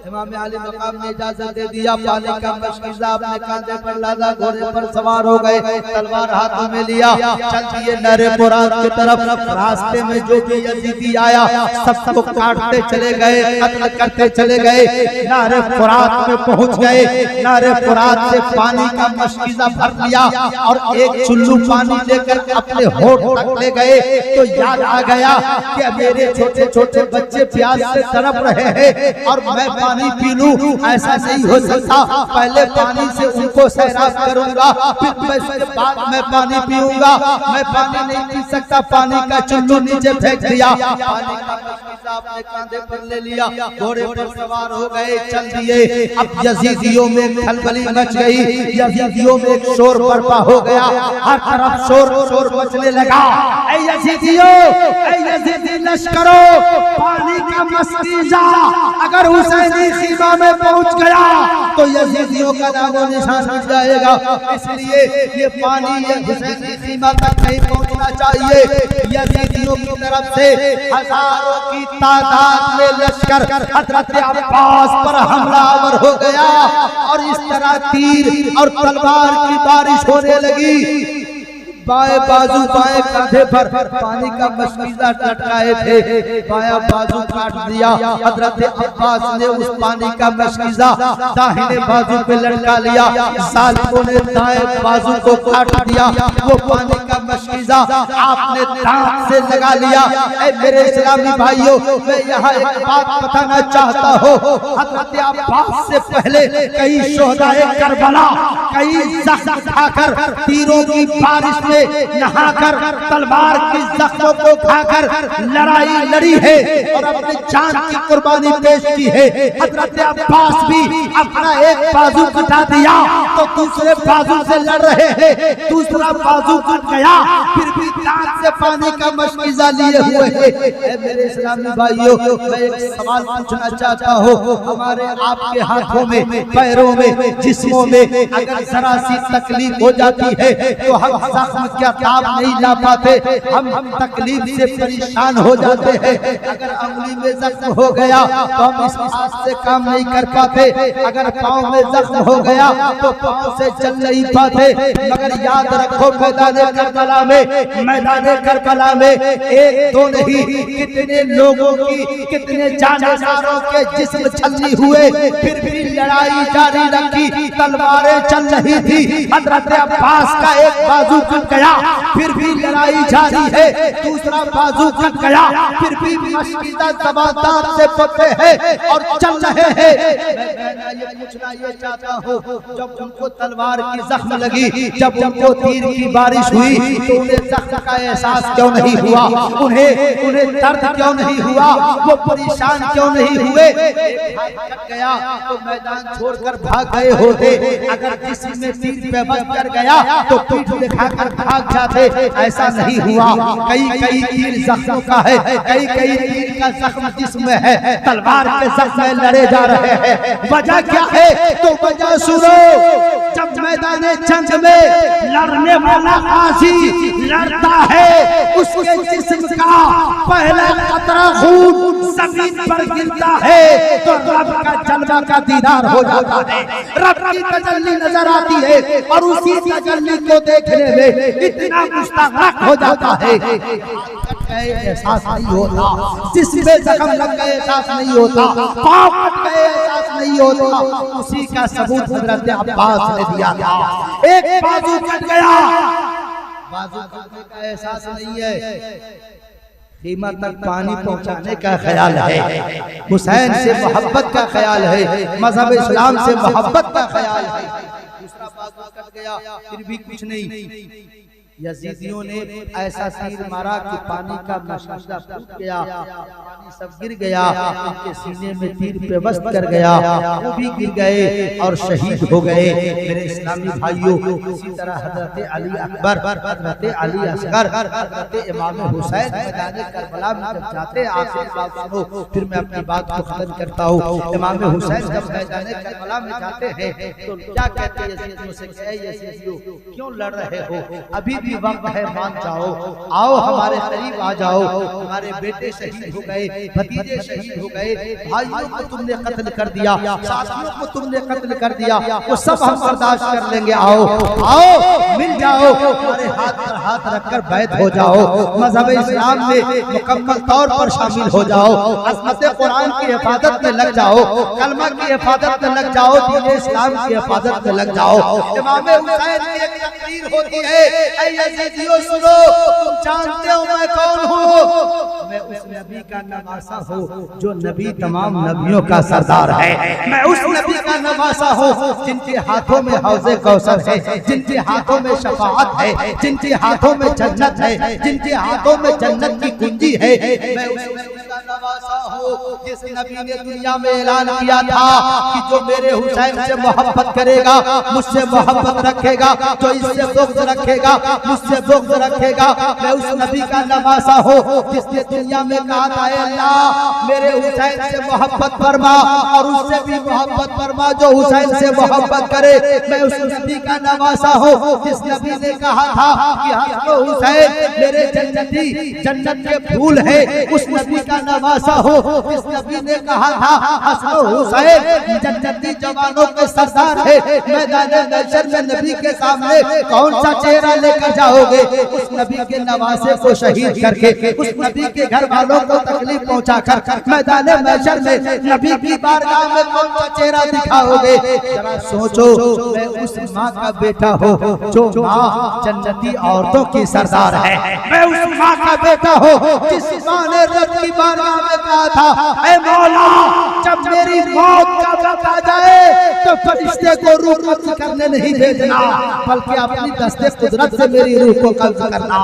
इमाम आली मकाम ने इजाजत दे दिया। पानी का मशकीज़ा अपने कांधे पर लादा, घोड़े पर सवार हो गए, तलवार हाथों में लिया, चल दिए नहरे फुरात की तरफ। रास्ते में जो भी यजीदी आया सबको काटते चले गए, कत्ल करते चले गए। नहरे फुरात में पहुंच गए, नहरे फुरात से पानी का मशकीज़ा भर लिया और एक चुल्लू पानी लेकर अपने होठ तक ले गए। तो याद आ गया कि मेरे छोटे छोटे बच्चे प्यास से तड़प रहे हैं और मैं पानी पी लूं, ऐसा नहीं हो सकता। पहले पानी से उनको सैराब करूंगा, फिर उसके बाद मैं पानी पीऊंगा। मैं पानी नहीं पी सकता। पानी का चुल्लू नीचे फेंक दिया, पानी का मशकीज़ा अपने कांधे पर ले लिया, घोड़े पर सवार हो गए, चल दिए। अब यजीदियों में खलबली मच गई, यजीदियों में एक शोर बर्पा हो गया, हर तरफ शोर शोर मचने लगा। ऐ यजीदियों, ऐ यजीदी लश्करों, पानी का मशकीज़ा अगर हुसैनी सीमा में पहुंच गया तो यजीदियों का नामो निशान मिट जाएगा। इसलिए ये पानी हुसैनी सीमा तक नहीं पहुंचना चाहिए। यजीदियों की तरफ से हजारों की तादाद में लश्कर हजरत अब्बास पर हमलावर हो गया और इस तरह तीर और तलवार की बारिश होने लगी। बाएं बाजू बाएं कंधे पर पानी का मशकीज़ा लटकाए थे, बायां बाजू काट दिया। हजरत अब्बास ने उस पानी का मशकीज़ा दाहिने बाजू पे लटका लिया, सालिकों ने दाएं बाजू को काट दिया। वो पानी का मशकीज़ा आपने दांत से लगा लिया। ऐ मेरे इस्लामी भाइयों, मैं यहाँ एक बात बताना चाहता हूँ। हजरत अब्बास से पहले कई शोहदाए करबला कई जख्म खाकर तीरों की बारिश में नहाकर तलवार की जख्मों को खाकर लड़ाई लड़ी है और अपनी जान की कुर्बानी पेश की है। हजरत अब्बास भी अपना एक बाजू कटा दिया तो दूसरे बाजू से लड़ रहे हैं, दूसरा बाजू कट गया, फिर भी दांत से पानी का मशकीज़ा लिए हुए हैं। मेरे इस्लामी भाइयों, मैं एक सवाल पूछना चाहता हूँ। हमारे आपके हाथों में, पैरों में, जिस्मों में अगर जरा सी तकलीफ हो जाती है तो हम जख्म क्या ताब नहीं ला पाते, हम तकलीफ से परेशान हो जाते हैं। अगर अंगुली में जख्म हो गया तो हम इस हाथ से काम नहीं कर पाते, अगर पाँव में जख्म हो गया तो पाँव से चल नहीं पाते। मगर याद रखो, मैदान करबला में एक दो नहीं, कितने लोगों की, कितने जानसारों के जिस्म छलनी हुए, फिर भी लड़ाई जारी रखी, तलवारें चल रही थी। हजरत अब्बास का एक बाजू कट गया, फिर भी लड़ाई जारी है, दूसरा बाजू कट गया, फिर भी मशकीज़ा ज़बादात से पकड़े हैं और चल रहे हैं। मैं ये पूछना ये चाहता हूँ, जब उनको तलवार की जख्म लगी, जब उनको तीर की बारिश हुई तो उन्हें जख्म का एहसास क्यों नहीं हुआ? उन्हें दर्द क्यों नहीं हुआ? वो परेशान क्यों नहीं हुए? कट गया तो मैदान छोड़कर भाग गए होते, अगर किसी में तीर पे बच कर गया तो पीठ दिखाकर भाग जाते। ऐसा नहीं हुआ। कई कई तीर जख्मों का है, कई कई तीर का जख्म जिस्म में है, तलवार के जख्म में लड़े जा रहे हैं। वजह क्या है? तो वजह सुनो। जब मैदान जंग में लड़ने वाला गाजी लड़ता है, उसके जिस्म का पहला कतरा खून जमीन पर गिरता है तो रब का जलवा का दीदार हो जाता है, रब की तजल्ली नजर आती है और उसी तजल्ली को देखने में इतना मुस्तग़रक़ हो जाता है, एहसास नहीं होता, जिसमें जख्म लग गए एहसास नहीं होता, पाँव कट गए एहसास नहीं होता। उसी का सबूत हज़रत अब्बास ने दिया था। एक बाजू कट गया, बाजू कटने का एहसास नहीं है, सीमा तक पानी पहुंचाने का ख्याल है, हुसैन से मोहब्बत का ख्याल है, मजहब इस्लाम से मोहब्बत का ख्याल है। दूसरा बाजू कट गया, फिर भी कुछ नहीं, यजीदियों ने ऐसा तीर मारा कि पानी का मशका फूट गया, पानी सब गिर गया, उनके सीने में तीर पेवस्त कर गया, वो भी गिर गए और शहीद हो गए। मेरे इस्लामी भाइयों, इसी तरह हजरत अली अकबर, हजरत अली असगर, हजरत इमाम हुसैन मैदान करबला में जब जाते, आखिरी बात सुनो फिर मैं अपनी बात को खत्म करता हूँ। इमाम हुसैन जब मैदान करबला में जाते हैं तो क्या कहते हैं यजीदियों से, यजीदियों क्यों लड़ रहे हो, अभी भी वक्त है, मान जाओ, आओ हमारे करीब आ जाओ, हमारे बेटे शहीद हो गए, भतीजे शहीद हो गए, भाइयों को तुमने कत्ल कर दिया, साथियों को तुमने कत्ल कर दिया, वो सब हम बर्दाश्त कर लेंगे, आओ आओ मिल जाओ, हमारे हाथ पर हाथ रखकर बैत हो जाओ, मजहब इस्लाम में मुकम्मल तौर पर शामिल हो जाओ, अज़मत कुरान की हिफाजत में लग जाओ, कलमा की हिफाजत में लग जाओ, दीन इस्लाम की हिफाजत में लग जाओ। इमाम हुसैन की एक तकरीर होती है, ऐ यजीदियों सुनो, तुम जानते हो मैं कौन हूँ, मैं उस नबी का नवासा हूँ जो नबी तमाम नबियों का सरदार है, मैं उस नबी का नवासा हूँ जिनके हाथों में हौज़े कौसर है, जिनके हाथों में शफाअत है, जिनके हाथों में जन्नत है, जिनके हाथों में जन्नत की कुंजी है, मैं उस नबी का नवासा हूँ जिस नबी ने दुनिया में ऐलान किया था कि जो मेरे हुसैन से मोहब्बत करेगा, मुझसे मोहब्बत रखेगा, जो इससे बुग़्ज़ रखेगा, मुझसे बुग़्ज़ रखेगा, मैं उस नबी का नवासा हूँ जिसने दुनिया में कहा था, अल्लाह मेरे हुसैन से मोहब्बत फरमा और उससे भी मोहब्बत फरमा जो हुसैन से मोहब्बत करे। मैं उस नबी का नवासा हूँ जिस नबी ने कहा था कि हसन हुसैन मेरे जन्नती, जन्नत के फूल है, उस नबी का नवासा हूँ जिस नबी ने कहा था हसन हुसैन जन्नती जवानों के सरदार है। मैदान महशर में नबी के सामने कौन सा चेहरा लेकर जाओगे, उस नबी के नवासे को शहीद करके, उस नबी के घर वालों को तकलीफ पहुंचाकर मैदान महशर में नबी की बारगाह में कौन सा चेहरा दिखाओगे। जरा सोचो, मैं उस माँ का बेटा हूँ जो माँ जन्नती औरतों की सरदार है, मैं उस माँ का बेटा हूँ जिस माँ ने रब की बारगाह में कहा था, ऐ मौला जब मेरी मौत का वक्त आ जाए तो फरिश्ते को रूह कब्ज़ करने नहीं भेजना, बल्कि अपनी दस्ते कुदरत से मेरी रूह को कब्ज़ करना।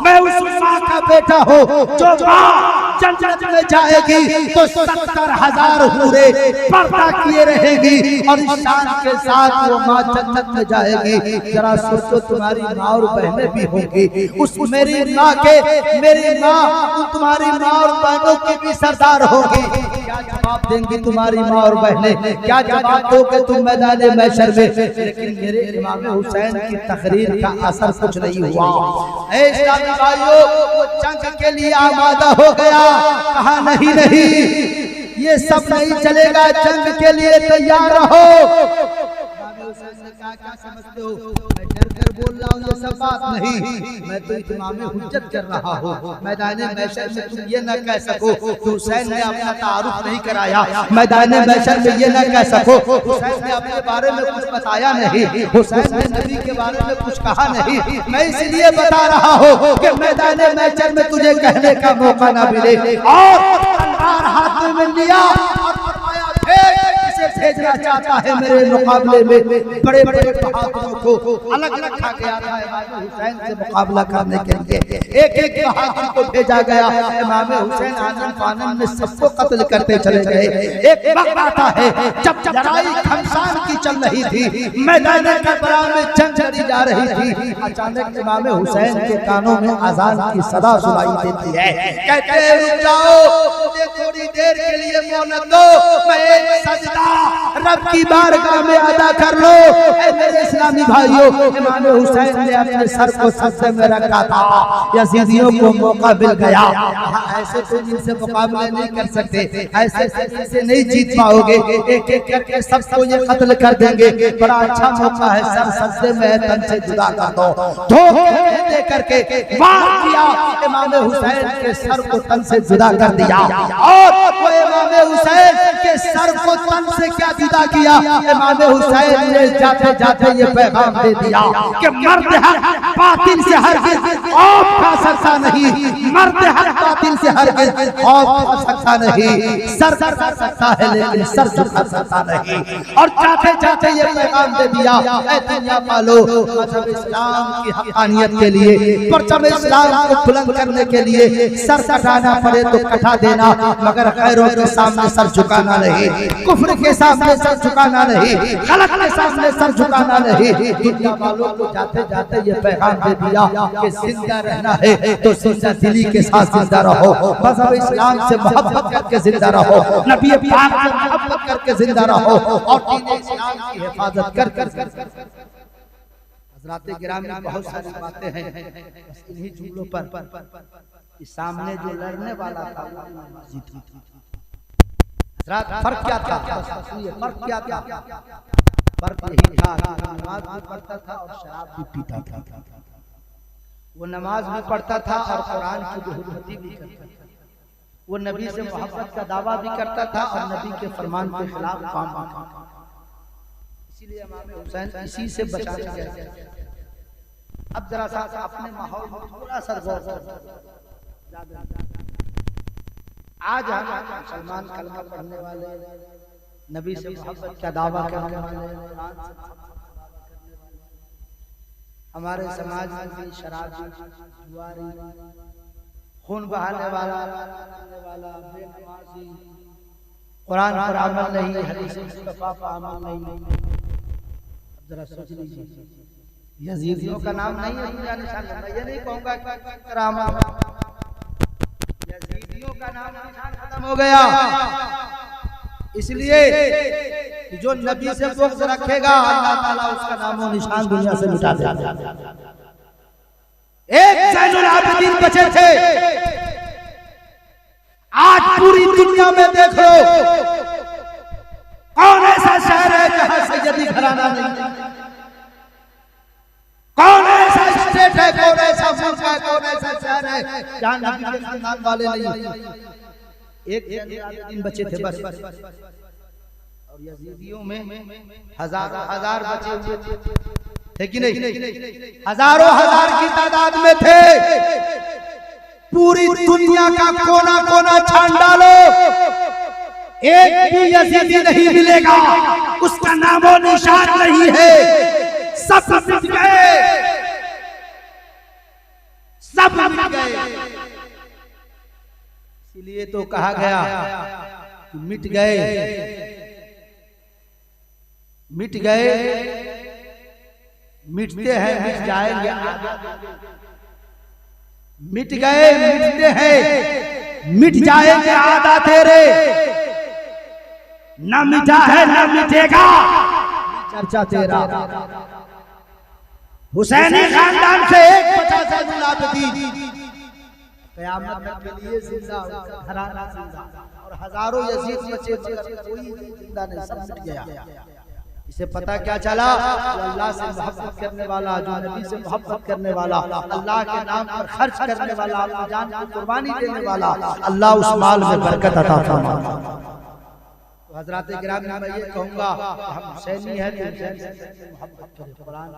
मैं उस माँ का बेटा हूँ जो माँ जन्नत में जाएगी तो 70,000 हूरे पर्दा किए रहेगी और शान के साथ वो माँ जन्नत में जाएगी। जरा सोचो, तुम्हारी माँ और बहनें भी होंगी, उस मेरी माँ के, मेरी माँ तुम्हारी माँ और बहनों की भी सरदार होगी। क्या जवाब देंगी तुम्हारी माँ और बहनें, क्या जवाब दोगे तुम मैदान महशर में। लेकिन मेरे इमाम हुसैन की तकरीर का असर कुछ नहीं हुआ। ऐ इस्लामी भाइयों, वो जंग के लिए आमादा हो गया, कहा नहीं नहीं ये सब नहीं चलेगा, जंग के लिए तैयार रहो। क्या समझते हो, मैं डर कर बोल रहा हूँ, ये सब बात नहीं, मैं तो इमाम हुज्जत कर रहा हूँ। मैदान महशर में तुम ये न कह सको कि हुसैन ने अपना तारुफ नहीं कराया, मैदान महशर में ये न कह सको हुसैन ने अपने बारे में कुछ बताया नहीं, हुसैन ने नबी के बारे में कुछ कहा नहीं। मैं इसलिए बता रहा हूँ कि मैदान महशर में तुझे कहने का मौका न मिले। और तलवार हाथ में लिया और भेजना चाहता है मेरे मुकाबले में बड़े बड़े बहादुरों को अलग अलग खा गया था इमाम हुसैन से मुकाबला करने के लिए। एक एक बहादुर को भेजा गया, इमाम हुसैन आनन फानन में सबको कत्ल करते चले गए। एक वक्त आता है जब लड़ाई घमसान की चल रही थी, मैदान करबला में जंग चली जा रही थी, अचानक इमाम हुसैन के कानों में अजान की सदा सुनाई देती है। कहते हैं रुक जाओ, मुझे थोड़ी देर के लिए मोहलत दो, मैं एक सजदा रब की बारगाह में अदा कर लो। ऐ मेरे इस्लामी भाइयों, इमाम हुसैन ने अपने सर को सजदे में रखा था, यजीदियों को मौका मिल गया। ऐसे तो इनसे मुकाबला नहीं कर सकते, ऐसे से नहीं जीत पाओगे, एक एक करके सबको ये कत्ल कर देंगे। बड़ा अच्छा मौका है, सर सजदे में तन से जुदा कर दो। धोखे दे करके वार किया, इमाम हुसैन के सर को तन से जुदा कर दिया। और वो इमाम हुसैन के सर को तन से क्या जुदा किया, इमाम हुसैन ने जाते जाते ये पैगाम दे दिया कि मर्द हक बातिल से हरगिज खौफ खा सकता नहीं, मर्द हक बातिल से हरगिज खौफ खा सकता नहीं, सर कर सकता है लेकिन सर झुका सकता नहीं। और जाते जाते ये पैगाम दे दिया, ऐ दुनिया वालों, मजहब इस्लाम की हक़ानियत के लिए, परचम इस्लाम को बुलंद करने के लिए सर कटाना पड़े तो कटा देना, मगर गैरों के सामने सर झुकाना नहीं, कुफ्र के सामने सर झुकाना नहीं, गलत के सामने सर झुकाना नहीं। दुनिया वालों को जाते जाते ये पैगाम दे दिया कि जिंदा रहना है तो जिंदा दिली के साथ जिंदा रहो, मजहब इस्लाम से मोहब्बत करके जिंदा रहो, नबी पाक से मोहब्बत करके जिंदा रहो और दीन इस्लाम की हिफाजत कर हज़रात गिरामी बहुत सारी बातें हैं, बस इन्हीं जुमलों पर सामने जो लड़ने वाला था वो मस्जिद थी। फर्क क्या था? फर्क क्या था? फर्क यही था कि नमाज भी पढ़ता था और शराब भी पीता था। वो नमाज भी पढ़ता था और कुरान की बेहुरमती भी करता था। वो नबी से मोहब्बत का दावा भी करता था और नबी के फरमान के खिलाफ काम भी करता था। इसीलिए इमाम हुसैन इसी से बचाने गए। अब जरा सा अपने माहौल में थोड़ा सा गौर करें। आज हम मुसलमान कलमा पढ़ने वाले, नबी से मोहब्बत का दावा करने वाले, हमारे समाज में भी शराबी, जुआरी, खून बहाने वाला, बेनमाजी, कुरान पर अमल नहीं, हदीस मुस्तफा पर अमल नहीं। अब जरा सोच लीजिए, यजीदियों का नाम नहीं है दुनिया निशान, मैं ये नहीं कहूँगा कि यजीदियों का नाम निशान खत्म हो गया, इसलिए कि जो नबी से बुग़्ज़ रखेगा अल्लाह ताला उसका नामो निशान दुनिया से मिटा देगा। एक ज़ैनुल आबिदीन बचे थे, आज पूरी दुनिया में देख लो कौन ऐसा शहर है जहां सैयदी घराना नहीं, कौन ऐसा स्टेट है, कौन ऐसा मुल्क है, कौन ऐसा शहर है जहां नबी के खानदान वाले नहीं। एक दिन बचे थे बस, और यजीदियों में हजार बचे हुए थे कि नहीं? हजारों हजार की तादाद में थे। पूरी दुनिया का कोना कोना छान डालो, एक भी यजीदी नहीं मिलेगा, उसका नामो निशान नहीं है। सब मिट गए, सब मिट गए। इसीलिए तो कहा गया कि मिट गए, मिट गए, मिटते हैं, मिट जाएंगे, मिट गए, मिटते हैं, मिट जाएंगे आदा तेरे, न मिटा है न मिटेगा चर्चा तेरा। हुसैनी खानदान से एक 50 आबिदीन क़यामत के लिए जिंदा, घराना जिंदा, और हजारों यजीद बचे मगर कोई जिंदा नहीं, सब मिट गया। इसे पता क्या चला? अल्लाह से मोहब्बत करने वाला, जो नबी से मोहब्बत करने वाला, अल्लाह के नाम पर खर्च करने वाला, अपनी जान की कुर्बानी देने वाला, अल्लाह उस माल में बरकत अता फरमाता। तो हज़रात गिरामी में मैं ये कहूँगा हम हुसैनी हैं तो हुसैन से मोहब्बत करें, कुरान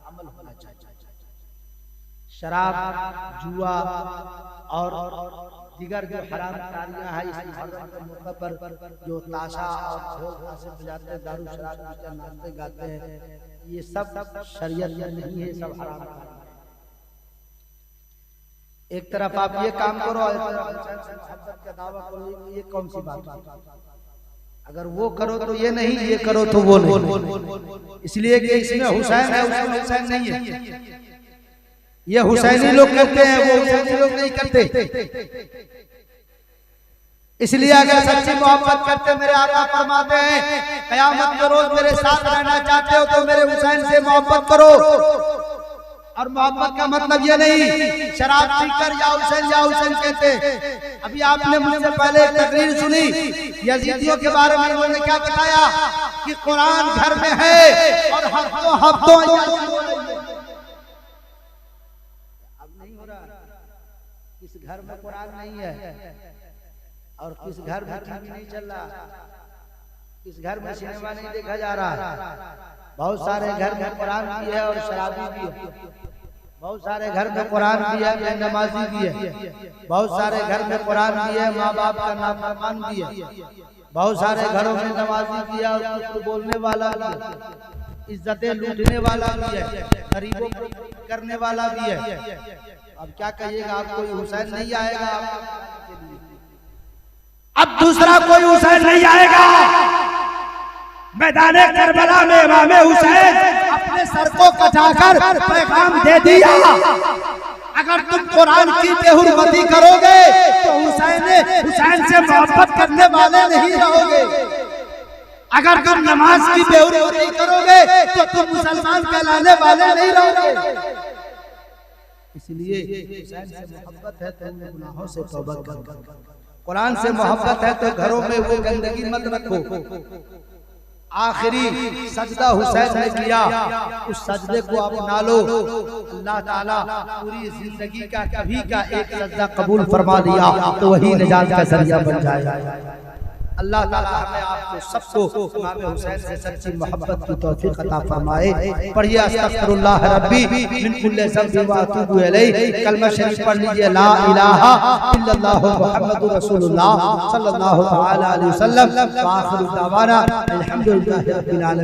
अमल होना चाहिए। शराब, जुआ और दीगर जो हराम कारियां हैं, इस मुहर्रम के मौके पर जो ताशा और ढोल ताशे बजाते हैं, दारू शराब पीते, नाचते गाते हैं, ये सब शरीयत में नहीं है, सब हराम है। एक तरफ आप ये काम करो और मोहब्बत का दावा करो, ये कौन सी बात है? अगर वो करो तो ये नहीं, ये करो तो वो नहीं। इसलिए कि इसमें हुसैन है, उसमें हुसैन नहीं है। ये हुसैनी लोग करते हैं, वो हुसैनी लोग नहीं करते। इसलिए अगर सच्ची मोहब्बत करते, मेरे आका फरमाते हैं क़यामत के रोज मेरे साथ रहना चाहते हो तो मेरे हुसैन से मोहब्बत करो। और मोहब्बत का मतलब ये नहीं शराब पीकर या हुसैन कहते। अभी आपने मुझसे पहले एक तकरीर सुनी यजीदियों के बारे में, उन्होंने क्या बताया कि कुरान घर में है और हफ्तों अब नहीं हो रहा, इस घर में कुरान नहीं है। और किस घर में टीवी नहीं चल रहा, किस घर में सिनेमा नहीं देखा जा रहा। बहुत सारे घर में कुरान भी है और शराबी भी है, बहुत सारे घर में कुरान भी है, बेनमाजी भी है, बहुत सारे घर में कुरान भी है, माँ बाप का नाफरमान भी है, बहुत सारे घरों में नमाजी भी है और कुछ बोलने वाला भी है, इज्जतें लूटने वाला भी है, गरीबों को करने वाला भी है। अब क्या कहिएगा, आप कोई हुसैन नहीं आएगा, अब दूसरा कोई हुसैन नहीं आएगा। मैदाने करबला में इमाम हुसैन अपने सर को कटाकर पैगाम दे दिया, अगर तुम कुरान की बेहुरमती करोगे तो हुसैन से मोहब्बत करने वाले नहीं रहोगे, अगर तुम नमाज की बेहुरमती करोगे तो तुम मुसलमान कहलाने वाले नहीं रहोगे। इसलिए हुसैन से मोहब्बत है तो गुनाहों से तौबा करो, कुरान से मोहब्बत है तो घरों में वो गंदगी मत रखो। आखिरी सजदा हुसैन ने किया, उस सजदे को अपना लो, अल्लाह ताला पूरी जिंदगी का कभी का एक सजदा कबूल फरमा दिया तो वही निजात का जरिया बन जाएगा। अल्लाह ताला हमें आपको सबको इमाम हुसैन से सच्ची मोहब्बत की तौफीक अता फरमाए। पढ़िए अस्तगफिरुल्लाह रब्बी मिन कुल्ली ज़ंबि व अतूबु अलैहि। कलमा शरीफ पढ़ लीजिए, ला इलाहा इल्लल्लाह मुहम्मदुर रसूलुल्लाह सल्लल्लाहु तआला अलैहि वसल्लम। व आखिरु दावाना अल्हम्दुलिल्लाहि रब्बिल आलमीन।